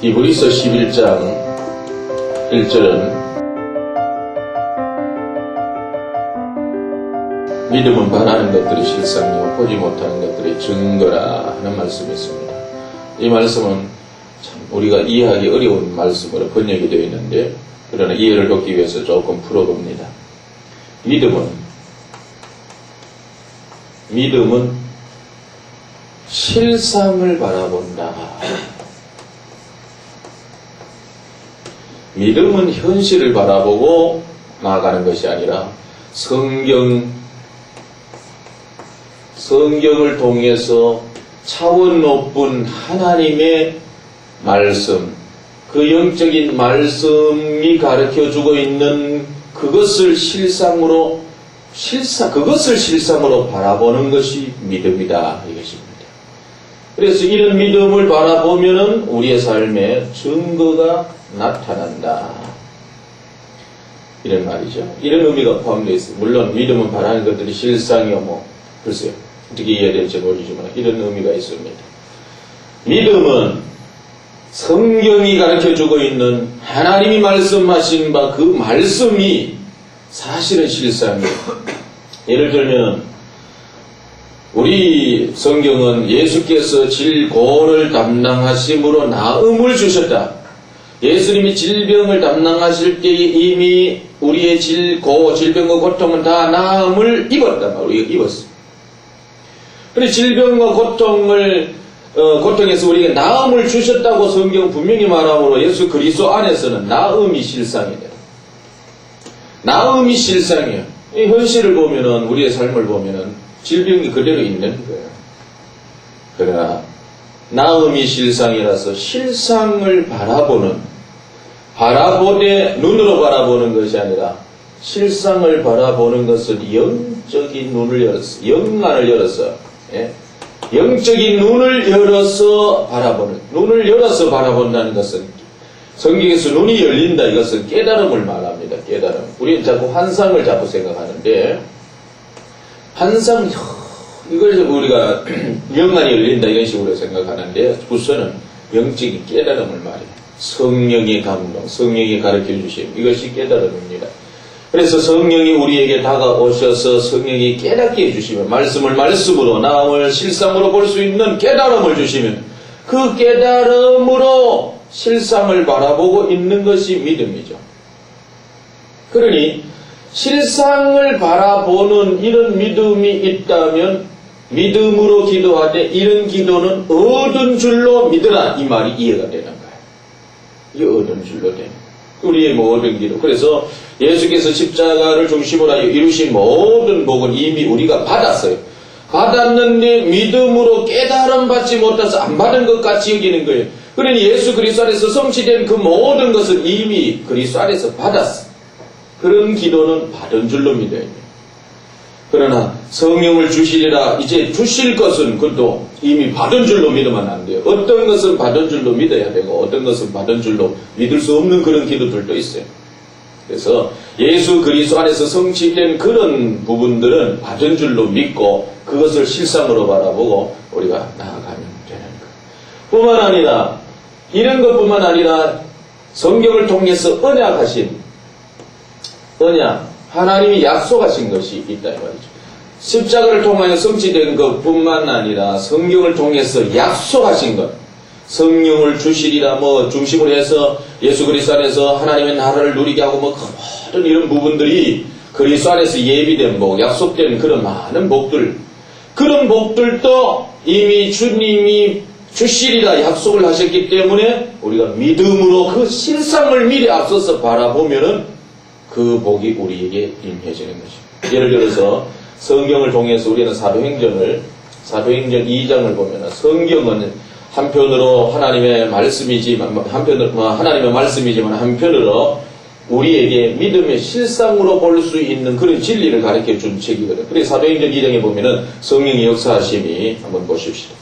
히브리서 11장 1절은 믿음은 바라는 것들이 실상이요 보지 못하는 것들이 증거라 하는 말씀이 있습니다. 이 말씀은 참 우리가 이해하기 어려운 말씀으로 번역이 되어 있는데, 그러나 이해를 돕기 위해서 조금 풀어봅니다. 믿음은 실상을 바라본다. 믿음은 현실을 바라보고 나아가는 것이 아니라 성경을 통해서 차원 높은 하나님의 말씀, 그 영적인 말씀이 가르쳐주고 있는 그것을 실상으로 바라보는 것이 믿음이다, 이것입니다. 그래서 이런 믿음을 바라보면은 우리의 삶에 증거가 나타난다, 이런 말이죠. 이런 의미가 포함되어 있어요. 물론 믿음은 바라는 것들이 실상이요 글쎄요, 어떻게 이해해야 될지 모르지만 이런 의미가 있습니다. 믿음은 성경이 가르쳐주고 있는 하나님이 말씀하신 바 그 말씀이 사실은 실상이에요. 예를 들면 우리 성경은 예수께서 질고를 담당하심으로 나음을 주셨다. 예수님이 질병을 담당하실 때에 이미 우리의 질병과 고통은 다 나음을 입었단 말이에요. 우리가 입었어요. 그래서 질병과 고통에서 우리에게 나음을 주셨다고 성경 분명히 말하므로 예수 그리스도 안에서는 나음이 실상이다. 나음이 실상이에요. 이 현실을 보면은, 우리의 삶을 보면은 질병이 그대로 있는 거예요. 그러나 나음이 실상이라서 실상을 바라보되 눈으로 바라보는 것이 아니라 실상을 바라보는 것은 영적인 눈을 열었어. 영안을 열었어. 예? 영적인 눈을 열어서 바라본다는 것은, 성경에서 눈이 열린다, 이것은 깨달음을 말합니다. 깨달음. 우리는 자꾸 환상을 자꾸 생각하는데, 이걸 우리가 영안이 열린다 이런 식으로 생각하는데, 우선은 영적인 깨달음을 말해요. 성령의 감동, 성령이 가르쳐 주심, 이것이 깨달음입니다. 그래서 성령이 우리에게 다가오셔서 성령이 깨닫게 해주시면, 말씀을 말씀으로, 나음을 실상으로 볼 수 있는 깨달음을 주시면, 그 깨달음으로 실상을 바라보고 있는 것이 믿음이죠. 그러니 실상을 바라보는 이런 믿음이 있다면, 믿음으로 기도하되 이런 기도는 얻은 줄로 믿으라, 이 말이 이해가 되는 거예요. 이게 얻은 줄로 되는 거예요. 우리의 모든 기도. 그래서 예수께서 십자가를 중심으로 하여 이루신 모든 복은 이미 우리가 받았어요. 받았는데 믿음으로 깨달음 받지 못해서 안 받은 것 같이 여기는 거예요. 그러니 예수 그리스도 안에서 성취된 그 모든 것을 이미 그리스도 안에서 받았어. 그런 기도는 받은 줄로 믿어야 돼요. 그러나 성령을 주시리라, 이제 주실 것은 그것도 이미 받은 줄로 믿으면 안 돼요. 어떤 것은 받은 줄로 믿어야 되고 어떤 것은 받은 줄로 믿을 수 없는 그런 기도들도 있어요. 그래서 예수 그리스도 안에서 성취된 그런 부분들은 받은 줄로 믿고 그것을 실상으로 바라보고 우리가 나아가면 되는 거예요. 뿐만 아니라, 이런 것뿐만 아니라 성경을 통해서 하나님이 약속하신 것이 있다 이 말이죠. 십자가를 통하여 성취된 것뿐만 아니라 성경을 통해서 약속하신 것, 성령을 주시리라 중심으로 해서 예수 그리스도 안에서 하나님의 나라를 누리게 하고 모든 이런 부분들이 그리스도 안에서 예비된 복, 약속된 그런 많은 복들, 그런 복들도 이미 주님이 주시리라 약속을 하셨기 때문에 우리가 믿음으로 그 실상을 미리 앞서서 바라보면은 그 복이 우리에게 임해지는 것입니다. 예를 들어서 성경을 통해서 우리는 사도행전 2장을 보면, 성경은 한편으로 하나님의 말씀이지만 한편으로 우리에게 믿음의 실상으로 볼 수 있는 그런 진리를 가르쳐 준 책이거든요. 그래서 사도행전 2장에 보면은 성령의 역사하심이 한번 보십시다.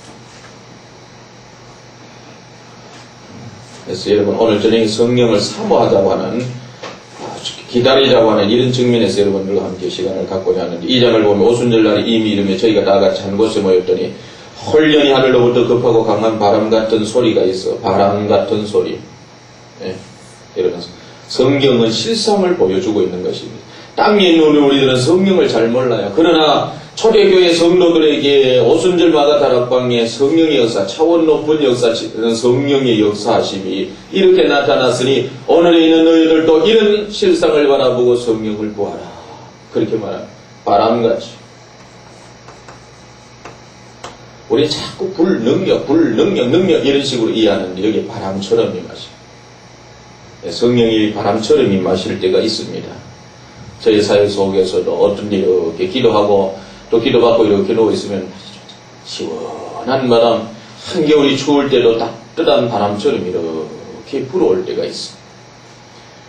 그래서 여러분 오늘 저녁에 성령을 사모하자고 하는, 기다리자고 하는 이런 측면에서 여러분들과 함께 시간을 갖고자 하는데, 이 장을 보면 오순절날에 이 믿음에 저희가 다 같이 한 곳에 모였더니 홀연히 하늘로부터 급하고 강한 바람 같은 소리가 있어. 바람 같은 소리. 예. 이러면서 성경은 실상을 보여주고 있는 것입니다. 땅에 있는 우리들은 성경을 잘 몰라요. 그러나 초대교회 성도들에게 오순절 마가다락방에 성령의 역사, 차원 높은 역사, 성령의 역사하심이 이렇게 나타났으니 오늘에 있는 너희들도 이런 실상을 바라보고 성령을 구하라. 그렇게 말합니다. 바람같이. 우리 자꾸 불능력 이런 식으로 이해하는데 여기 바람처럼 임하십니다. 성령이 바람처럼 임하실 때가 있습니다. 저희 사회 속에서도 어떤 일 이렇게 기도하고 또 기도받고 이렇게 누워있으면 시원한 바람, 한겨울이 추울 때도 따뜻한 바람처럼 이렇게 불어올 때가 있어.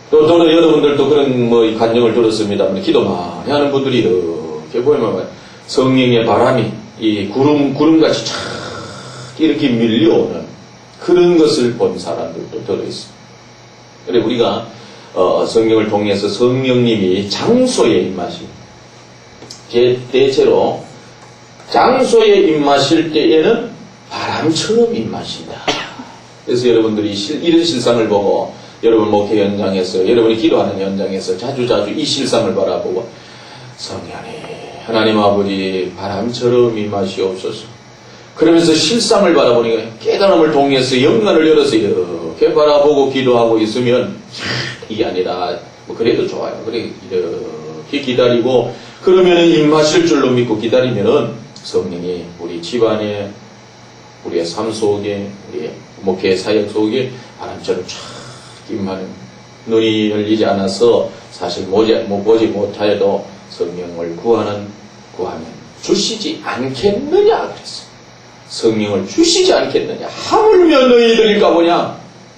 또 저는 여러분들도 그런 간증을 들었습니다. 기도 많이 하는 분들이 이렇게 보면 성령의 바람이 이 구름같이 쫙 이렇게 밀려오는 그런 것을 본 사람들도 들어있습니다. 그래 우리가 성령을 통해서 성령님이 장소에 임하십니다. 대체로 장소에 임하실 때에는 바람처럼 임하신다. 그래서 여러분들이 이런 실상을 보고 여러분 목회 현장에서 여러분이 기도하는 현장에서 자주 이 실상을 바라보고 성령이 하나님 아버지 바람처럼 임하시옵소서. 그러면서 실상을 바라보니까 깨달음을 통해서 영관을 열어서 이렇게 바라보고 기도하고 있으면 이게 아니라 그래도 좋아요. 그래 이렇게 기다리고 그러면은 임하실 줄로 믿고 기다리면은 성령이 우리 집안에 우리의 삶 속에 우리의 목회 사역 속에 바람처럼 쫙 임하는 눈이 열리지 않아서 사실 보지 못하여도 성령을 구하면 주시지 않겠느냐 그랬어. 성령을 주시지 않겠느냐. 하물며 너희들일까 보냐.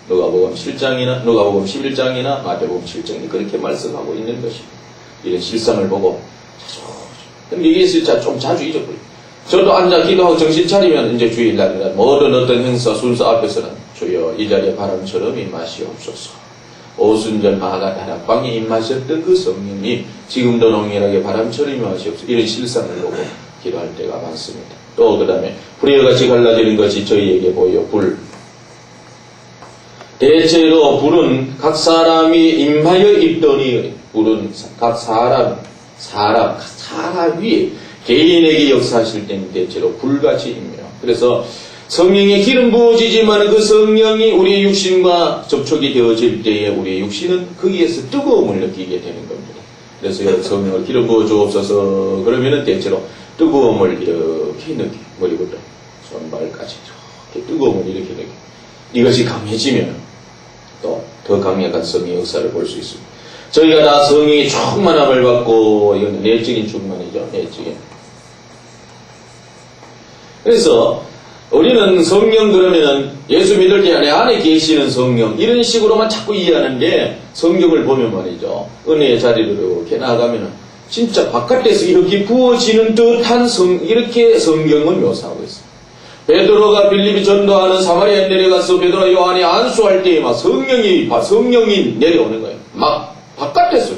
누가복음 7장이나 누가복음 11장이나 마태복음 7장이 그렇게 말씀하고 있는 것입니다. 이런 실상을 보고 근데 이게 진짜 좀 자주 잊어버려요. 저도 앉아 기도하고 정신 차리면 이제 주일날이나 모든 어떤 행사 순서 앞에서는 주여 이 자리에 바람처럼 임하시옵소서. 오순절 마가다락방에 임하셨던 그 성령이 지금도 농일하게 바람처럼 임하시옵소서. 이런 실상을 보고 기도할 때가 많습니다. 또 그 다음에 불의 같이 갈라지는 것이 저희에게 보여. 불. 대체로 불은 각 사람이 임하여 있더니 불은 각 사람 위에 개인에게 역사하실 때는 대체로 불같이 임해요. 그래서 성령의 기름 부어지지만 그 성령이 우리의 육신과 접촉이 되어질 때에 우리의 육신은 거기에서 뜨거움을 느끼게 되는 겁니다. 그래서 성령을 기름 부어 주옵소서 그러면은 대체로 뜨거움을 이렇게 느껴요. 머리부터 손발까지 이렇게 뜨거움을 이렇게 느껴요. 이것이 강해지면 또 더 강력한 성의 역사를 볼 수 있습니다. 저희가 다 성령의 충만함을 받고 이건 내적인 충만이죠. 내적인. 그래서 우리는 성령 그러면은 예수 믿을 때 내 안에 계시는 성령 이런 식으로만 자꾸 이해하는데 성경을 보면 말이죠. 은혜의 자리로 이렇게 나아가면은 진짜 바깥에서 이렇게 부어지는 듯한 이렇게 성경은 묘사하고 있어요. 베드로가 빌립이 전도하는 사마리아에 내려가서 베드로와 요한이 안수할 때에 막 성령이 내려오는 거예요. 막 바깥에서.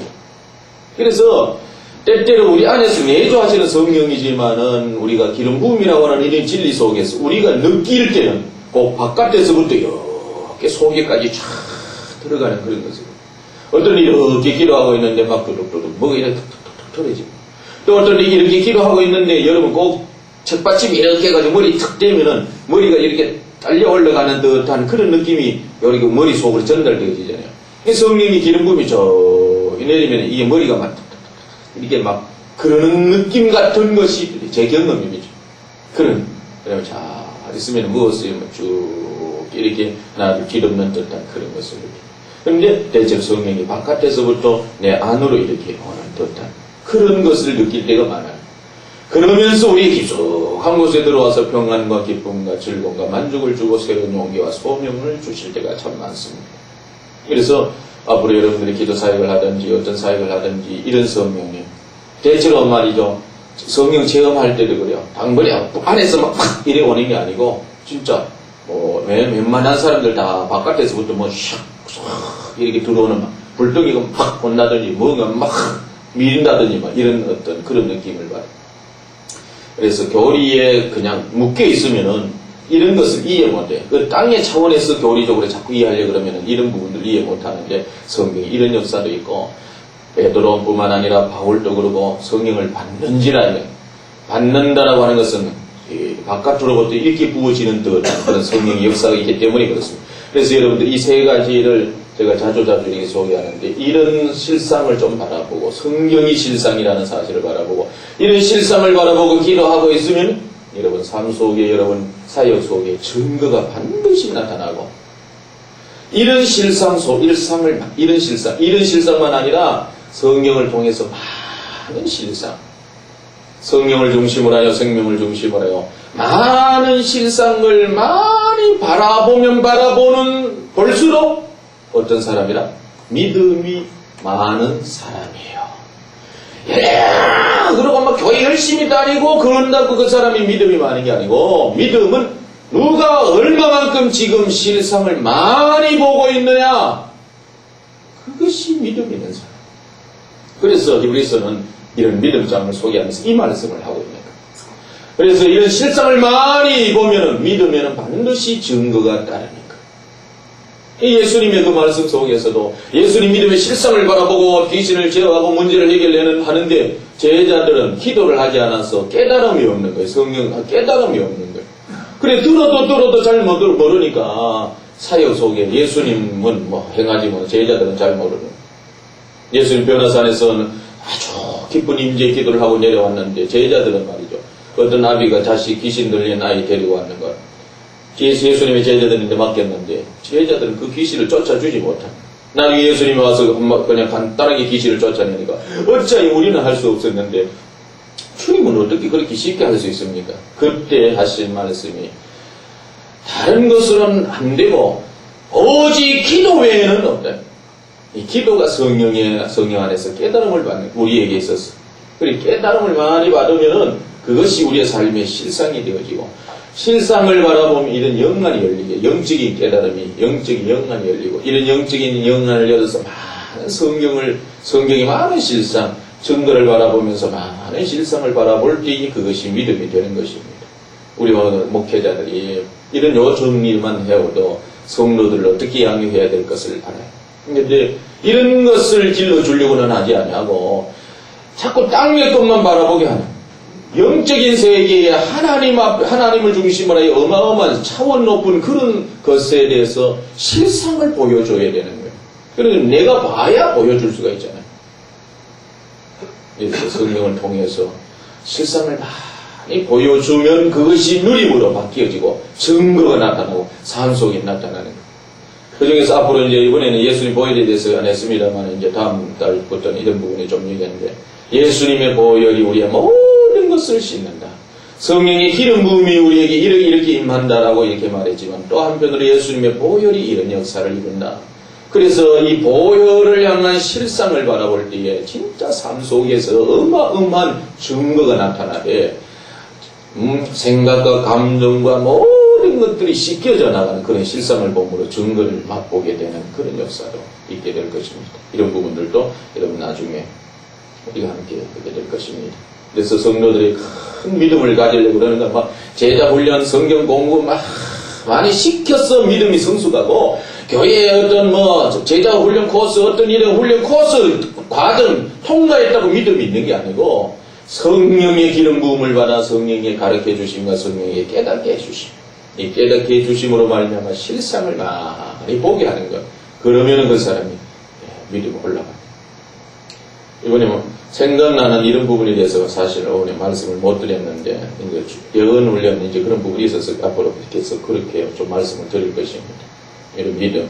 그래서 때때로 우리 안에서 내주하시는 성령이지만은 우리가 기름 부음이라고 하는 이런 진리 속에서 우리가 느낄 때는 꼭 바깥에서부터 이렇게 속에까지 쫙 들어가는 그런 것이에요. 어떤 이렇게 기도하고 있는데 막 두둑두둑 뭐가 이렇게 툭툭툭 터지고 또 어떤 이렇게 기도하고 있는데 여러분 꼭 책받침 이렇게 해가지고 머리 탁 대면은 머리가 이렇게 딸려 올라가는 듯한 그런 느낌이 여기 머릿속으로 전달되어지잖아요. 성령이 기름 부음이 저기 내리면 이게 머리가 막 이게 막 그러는 느낌 같은 것이 제 경험이죠. 그러면 잘 있으면 무엇을 쭉 이렇게 나를 뒤덮는 듯한 그런 것을 느끼고. 그런데 대체로 성령이 바깥에서부터 내 안으로 이렇게 오는 듯한 그런 것을 느낄 때가 많아요. 그러면서 우리 깊숙한 곳에 들어와서 평안과 기쁨과 즐거움과 만족을 주고 새로운 용기와 소명을 주실 때가 참 많습니다. 그래서 앞으로 여러분들이 기도 사역을 하든지 어떤 사역을 하든지 이런 성령이 대체로 말이죠. 성령 체험할 때도 그래요. 당번에 안에서 막 이래 오는 게 아니고 진짜 웬만한 사람들 다 바깥에서부터 샥 이렇게 들어오는 막 불덩이가 막 온다든지 뭔가 막 밀린다든지 막 이런 어떤 그런 느낌을 받아요. 그래서 교리에 그냥 묶여 있으면은 이런 것을 이해 못해. 그 땅의 차원에서 교리적으로 자꾸 이해하려고 그러면은 이런 부분들 이해 못하는데 성경에 이런 역사도 있고 베드로뿐만 아니라 바울도 그러고 성령을 받는지라 받는다라고 하는 것은 바깥으로부터 이렇게 부어지는 듯한 그런 성령의 역사가 있기 때문에 그렇습니다. 그래서 여러분들 이 세 가지를 제가 자주 이렇게 소개하는데 이런 실상을 좀 바라보고 성경이 실상이라는 사실을 바라보고 이런 실상을 바라보고 기도하고 있으면 여러분 삶 속에 여러분 사역 속에 증거가 반드시 나타나고 이런 실상 이런 실상만 아니라 성경을 통해서 많은 실상 성령을 중심으로 하여 생명을 중심으로 하여 많은 실상을 많이 바라보면 볼수록 어떤 사람이라? 믿음이 많은 사람이에요. 그러고 막 교회 열심히 다니고 그런다고 그 사람이 믿음이 많은 게 아니고 믿음은 누가 얼마만큼 지금 실상을 많이 보고 있느냐 그것이 믿음 있는 사람. 그래서 히브리서는 이런 믿음장을 소개하면서 이 말씀을 하고 있는 거예요. 그래서 이런 실상을 많이 보면은 믿으면은 반드시 증거가 따르니까. 예수님의 그 말씀 속에서도 예수님 믿음의 실상을 바라보고 귀신을 제어하고 문제를 하는데 제자들은 기도를 하지 않아서 깨달음이 없는 거예요. 성령 깨달음이 없는 거예요. 그래 들어도 잘 모르니까 사역 속에 예수님은 뭐 행하지만 제자들은 잘 모르는 거예요. 예수님 변화산에서는 아주 기쁜 임재 기도를 하고 내려왔는데 제자들은 말이죠. 어떤 아비가 자식 귀신 들린 아이 데리고 왔는 걸 예수님의 제자들인데 맡겼는데 제자들은 그 귀신을 쫓아주지 못합니다. 나중에 예수님이 와서 그냥 간단하게 귀신을 쫓아내니까 어찌하여 우리는 할 수 없었는데 주님은 어떻게 그렇게 쉽게 할 수 있습니까? 그때 하신 말씀이 다른 것으로는 안 되고 오직 기도 외에는 없다. 이 기도가 성령 안에서 깨달음을 받는 우리에게 있어서 그리고 깨달음을 많이 받으면은 그것이 우리의 삶의 실상이 되어지고 실상을 바라보면 이런 영안이 열리게 영적인 깨달음이 영적인 영안이 열리고 이런 영적인 영안을 열어서 많은 성경의 많은 실상 증거를 바라보면서 많은 실상을 바라볼 때 그것이 믿음이 되는 것입니다. 우리 목회자들이 이런 요 정리만 해오도 성도들을 어떻게 양육해야 될 것을 알아요. 근데 이런 것을 길러주려고는 하지 아니하고 자꾸 땅의 것만 바라보게 하는 영적인 세계에 하나님을 중심으로 하여 어마어마한 차원 높은 그런 것에 대해서 실상을 보여줘야 되는 거예요. 그래서 내가 봐야 보여줄 수가 있잖아요. 그래서 성경을 통해서 실상을 많이 보여주면 그것이 누림으로 바뀌어지고 증거가 나타나고 삶 속에 나타나는 거예요. 그 중에서 앞으로 이제 이번에는 예수님 보혈에 대해서 안 했습니다만 이제 다음 달부터는 이런 부분이 좀 얘기하는데 예수님의 보혈이 우리의 모든 것을 씻는다. 성령의 기름 부음이 우리에게 이렇게 임한다라고 이렇게 말했지만 또 한편으로 예수님의 보혈이 이런 역사를 이룬다. 그래서 이 보혈을 향한 실상을 바라볼 때에 진짜 삶 속에서 어마어마한 증거가 나타나되 생각과 감정과 모든 것들이 씻겨져 나가는 그런 실상을 보므로 증거를 맛보게 되는 그런 역사도 있게 될 것입니다. 이런 부분들도 여러분 나중에 우리가 함께 하게 될 것입니다. 그래서 성도들이 큰 믿음을 가지려고 그러는 건 막 제자 훈련, 성경 공부 막 많이 시켜서 믿음이 성숙하고 교회에 어떤 제자 훈련 코스, 어떤 이런 훈련 코스 과정 통과했다고 믿음이 있는 게 아니고 성령의 기름 부음을 받아 성령의 가르쳐 주심과 성령의 깨닫게 해주심, 이 깨닫게 해주심으로 말미암아 실상을 많이 보게 하는 것. 그러면은 그 사람이 믿음이 올라갑니다. 이번에 생각나는 이런 부분에 대해서 사실 오늘 말씀을 못 드렸는데 이제 여건 훈련 이제 그런 부분이 있어서 앞으로 계속 그렇게 좀 말씀을 드릴 것입니다. 이런 믿음,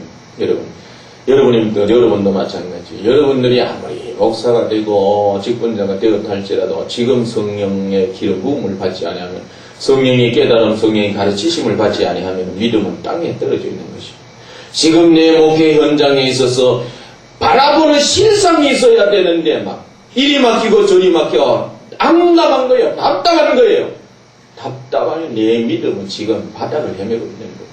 여러분도 마찬가지. 여러분들이 아무리 목사가 되고 직분자가 되었다 할지라도 지금 성령의 기름 부음을 받지 아니하면 성령의 깨달음, 성령의 가르치심을 받지 아니하면 믿음은 땅에 떨어져 있는 것입니다. 지금 내 목회 현장에 있어서 바라보는 실상이 있어야 되는데 막 이리 막히고 저리 막혀 암담한 거예요. 답답한 거예요. 답답한 내 믿음은 지금 바닥을 헤매고 있는 거예요.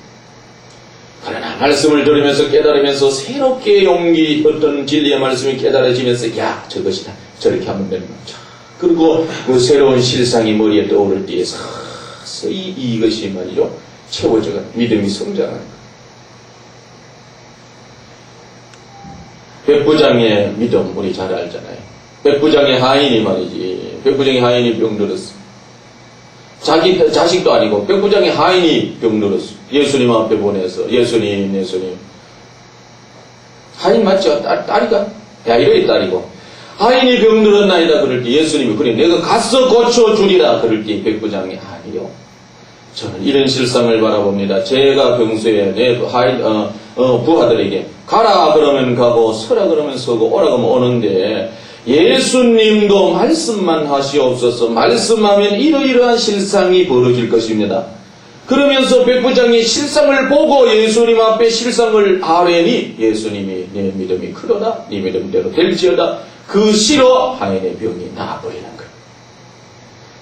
그러나 말씀을 들으면서 깨달으면서 새롭게 어떤 진리의 말씀이 깨달아지면서 야 저것이다 저렇게 하면 되는 거죠. 그리고 그 새로운 실상이 머리에 떠오를 때에 서서히 이것이 말이죠. 채워져가 믿음이 성장하는 거예요. 백부장의 믿음 우리 잘 알잖아요. 백부장의 하인이 말이지. 백부장의 하인이 병들었어. 자식도 아니고 백부장의 하인이 병들었어. 예수님 앞에 보내서 예수님 하인 맞죠? 딸이가? 야 이래 딸이고 하인이 병들었나이다 그럴 때 예수님이 그래 내가 가서 고쳐주리라 그럴 때 백부장이 아니요. 저는 이런 실상을 바라봅니다. 제가 평소에 내 하인 부하들에게 가라 그러면 가고 서라 그러면 서고 오라 그러면 오는데 예수님도 말씀만 하시옵소서. 말씀하면 이러이러한 실상이 벌어질 것입니다. 그러면서 백부장이 실상을 보고 예수님 앞에 실상을 아뢰니 예수님이 내 믿음이 크도다. 네 믿음대로 될지어다. 그 시로 하인의 병이 나아버리는 거예요.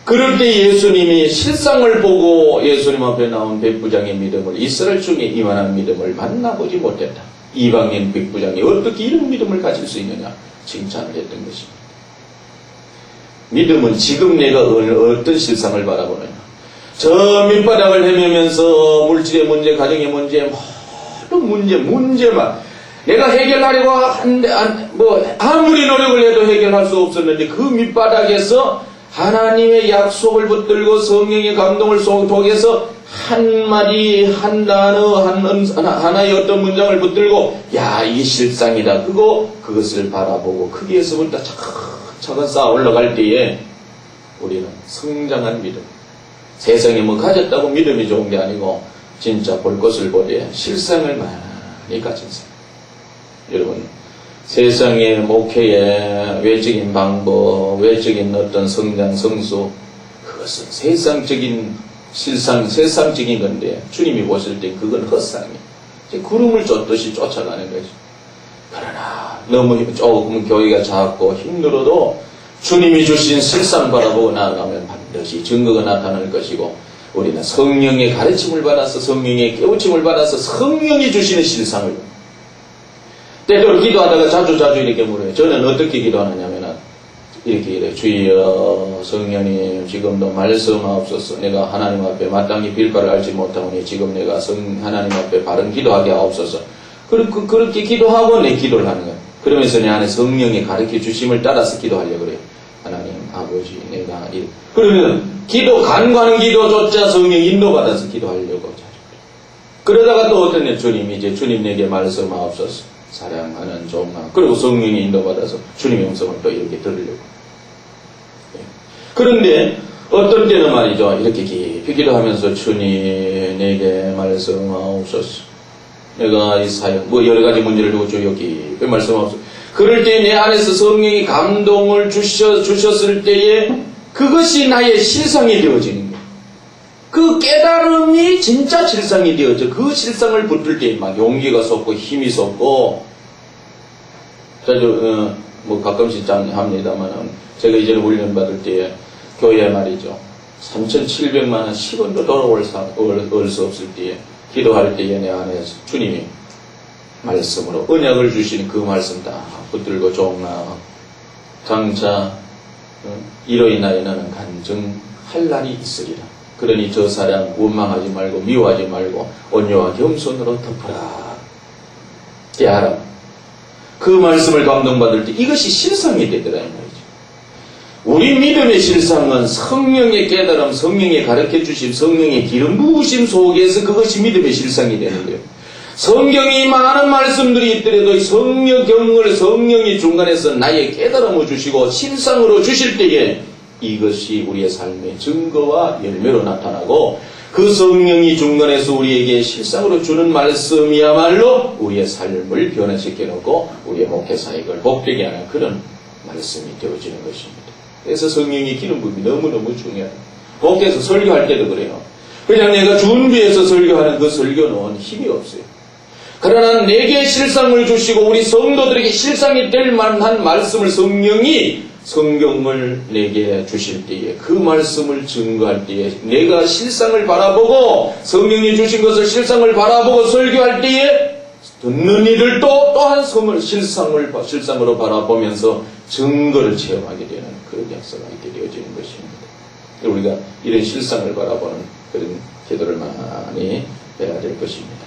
그럴 때 예수님이 실상을 보고 예수님 앞에 나온 백부장의 믿음을 이스라엘 중에 이만한 믿음을 만나보지 못했다. 이방인 백부장이 어떻게 이런 믿음을 가질 수 있느냐 칭찬을 했던 것입니다. 믿음은 지금 내가 어떤 실상을 바라보느냐. 저 밑바닥을 헤매면서 물질의 문제, 가정의 문제, 모든 문제만 내가 해결하려고 하는데 아무리 노력을 해도 해결할 수 없었는데 그 밑바닥에서 하나님의 약속을 붙들고 성령의 감동을 속에서 한마디, 한 단어, 하나의 어떤 문장을 붙들고 야 이게 실상이다. 그것을 바라보고 거기에서부터 차근 쌓아 올라갈 때에 우리는 성장한 믿음. 세상에 뭐 가졌다고 믿음이 좋은 게 아니고 진짜 볼 것을 보되 실상을 많이 가진 사람. 여러분 세상의 목회의 외적인 방법, 외적인 어떤 성장, 성수 그것은 세상적인 실상, 세상적인 건데 주님이 보실 때 그건 헛상이에요. 구름을 쫓듯이 쫓아가는 거죠. 그러나 너무 조금 교회가 작고 힘들어도 주님이 주신 실상 바라보고 나아가면 반드시 증거가 나타날 것이고 우리는 성령의 가르침을 받아서 성령의 깨우침을 받아서 성령이 주시는 실상을 때때로 기도하다가 자주 이렇게 물어요. 저는 어떻게 기도하느냐면 이렇게 이래요. 주여 성령님 지금도 말씀하옵소서. 내가 하나님 앞에 마땅히 빌 바를 알지 못하오니 지금 내가 하나님 앞에 바른 기도하게 하옵소서. 그렇게 기도하고 내 기도를 하는 거예요. 그러면서 내 안에 성령이 가르쳐 주심을 따라서 기도하려고 그래요. 하나님 아버지 내가 그러면 간과하는 기도조차 성령 인도받아서 기도하려고 하죠. 그러다가 또 어떤 일 주님 이제 주님 내게 말씀하옵소서. 사랑하는 종아. 그리고 성령이 인도받아서 주님의 음성을 또 이렇게 들으려고. 그런데 어떤 때는 말이죠. 이렇게 깊이 기도하면서 주님 내게 말씀하옵소서. 내가 이 사역 여러 가지 문제를 두고 주여 깊이 말씀하옵소서. 그럴 때 내 안에서 성령이 감동을 주셨을 때에 그것이 나의 실상이 되어지는 거예요. 그 깨달음이 진짜 실상이 되어져. 그 실상을 붙들 때 막 용기가 솟고 힘이 솟고 자주 가끔씩 합니다만 제가 이전에 훈련 받을 때에 교회 말이죠. 3,700만 원 10원도 돌아올 수 없을 때에 기도할 때에 내 안에서 주님이 말씀으로 언약을 주시는 그 말씀 다 붙들고 종나 장차 이로 인하여 나는 간증할 날이 있으리라. 그러니 저 사람 원망하지 말고 미워하지 말고 온유와 겸손으로 덮어라. 깨하라. 그 말씀을 감동받을 때 이것이 실상이 되더라 이 말이죠. 우리 믿음의 실상은 성령의 깨달음, 성령의 가르쳐주심, 성령의 기름 부으심 속에서 그것이 믿음의 실상이 되는 거예요. 성경이 많은 말씀들이 있더라도 성령이 중간에서 나의 깨달음을 주시고 실상으로 주실 때에 이것이 우리의 삶의 증거와 열매로 나타나고 그 성령이 중간에서 우리에게 실상으로 주는 말씀이야말로 우리의 삶을 변화시켜 놓고 우리의 목회 사역을 복되게 하는 그런 말씀이 되어지는 것입니다. 그래서 성령의 기름 부음이 너무너무 중요해요. 목회에서 설교할 때도 그래요. 그냥 내가 준비해서 설교하는 그 설교는 힘이 없어요. 그러나 내게 실상을 주시고 우리 성도들에게 실상이 될 만한 말씀을 성경을 내게 주실 때에 그 말씀을 증거할 때에 내가 실상을 바라보고 성령이 주신 것을 실상을 바라보고 설교할 때에 듣는 이들 또한 실상으로 바라보면서 증거를 체험하게 되는 그런 역사가 있게 되어지는 것입니다. 우리가 이런 실상을 바라보는 그런 기도를 많이 해야 될 것입니다.